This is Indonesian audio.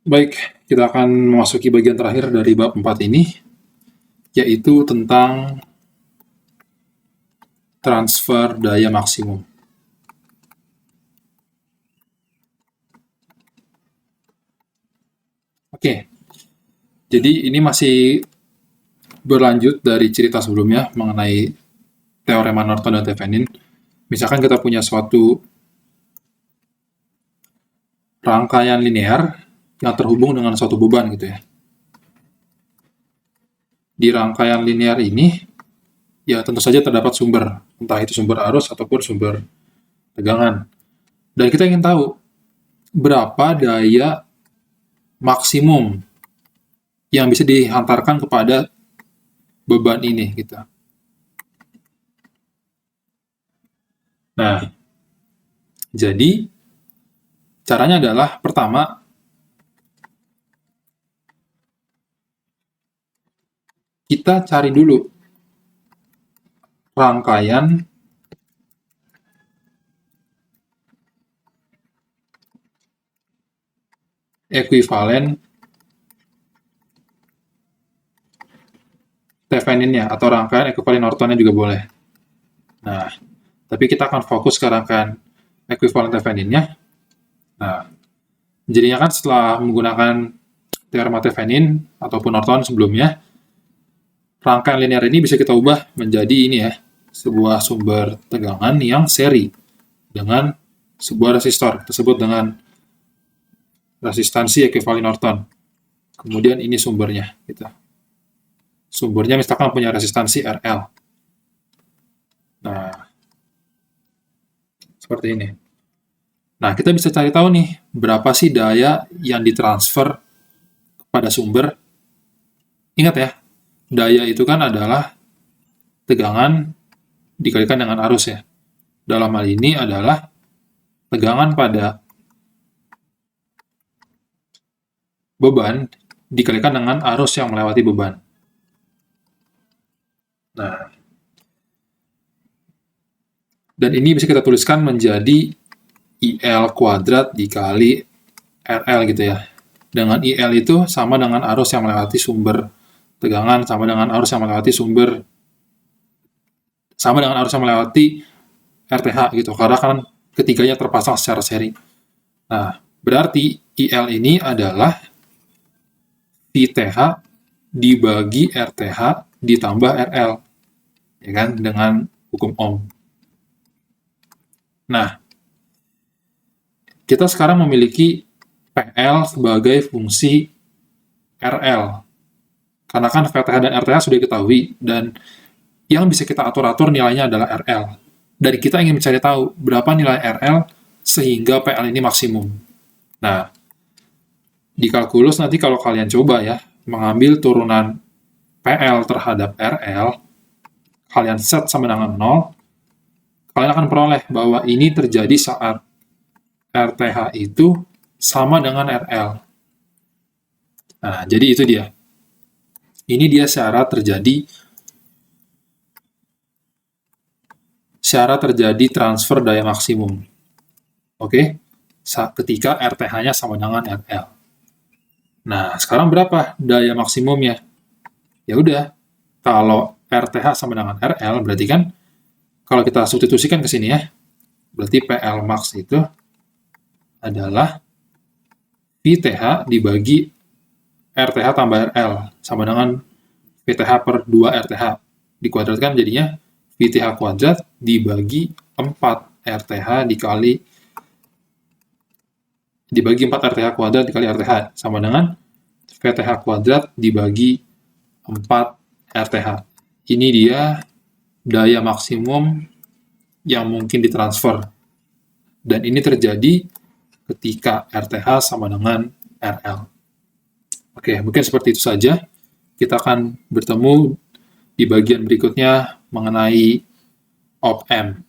Baik, kita akan memasuki bagian terakhir dari bab 4 ini, yaitu tentang transfer daya maksimum. Oke, jadi ini masih berlanjut dari cerita sebelumnya mengenai teorema Norton dan Thevenin. Misalkan kita punya suatu rangkaian linear yang terhubung dengan suatu beban gitu ya. Di rangkaian linear ini, ya tentu saja terdapat sumber, entah itu sumber arus ataupun sumber tegangan. Dan kita ingin tahu berapa daya maksimum yang bisa dihantarkan kepada beban ini gitu. Nah, jadi caranya adalah pertama kita cari dulu rangkaian ekuivalen Theveninnya atau rangkaian ekuivalen Nortonnya juga boleh. Nah, tapi kita akan fokus ke rangkaian ekuivalen Theveninnya. Nah, jadinya kan setelah menggunakan teorema Thevenin ataupun Norton sebelumnya, rangkaian linear ini bisa kita ubah menjadi ini ya, sebuah sumber tegangan yang seri dengan sebuah resistor, tersebut dengan resistansi ekuivalen Norton. Kemudian ini sumbernya, gitu. Sumbernya misalkan punya resistansi RL. Nah, seperti ini. Nah, kita bisa cari tahu nih, berapa sih daya yang ditransfer kepada sumber. Ingat ya, daya itu kan adalah tegangan dikalikan dengan arus ya. Dalam hal ini adalah tegangan pada beban dikalikan dengan arus yang melewati beban. Nah, dan ini bisa kita tuliskan menjadi IL kuadrat dikali RL gitu ya. Dengan IL itu sama dengan arus yang melewati sumber tegangan, sama dengan arus yang melewati RTH gitu, karena kan ketiganya terpasang secara seri. Nah, berarti IL ini adalah VTH dibagi RTH ditambah RL, ya kan, dengan hukum Ohm. Nah, kita sekarang memiliki PL sebagai fungsi RL. Karena kan VTH dan RTH sudah diketahui, dan yang bisa kita atur-atur nilainya adalah RL. Dan kita ingin mencari tahu berapa nilai RL sehingga PL ini maksimum. Nah, di kalkulus nanti kalau kalian coba ya, mengambil turunan PL terhadap RL, kalian set sama dengan 0, kalian akan peroleh bahwa ini terjadi saat RTH itu sama dengan RL. Nah, jadi itu dia. Ini dia syarat terjadi transfer daya maksimum. Oke? Ketika RTH-nya sama dengan RL. Nah, sekarang berapa daya maksimumnya? Ya udah, kalau RTH sama dengan RL, berarti kan kalau kita substitusikan ke sini ya, berarti PL max itu adalah VTH dibagi RTH tambah RL, sama dengan VTH per 2 RTH. Dikuadratkan jadinya VTH kuadrat dibagi 4 RTH dibagi 4 RTH kuadrat dikali RTH, sama dengan VTH kuadrat dibagi 4 RTH. Ini dia daya maksimum yang mungkin ditransfer. Dan ini terjadi ketika RTH sama dengan RL. Oke, mungkin seperti itu saja. Kita akan bertemu di bagian berikutnya mengenai op-amp.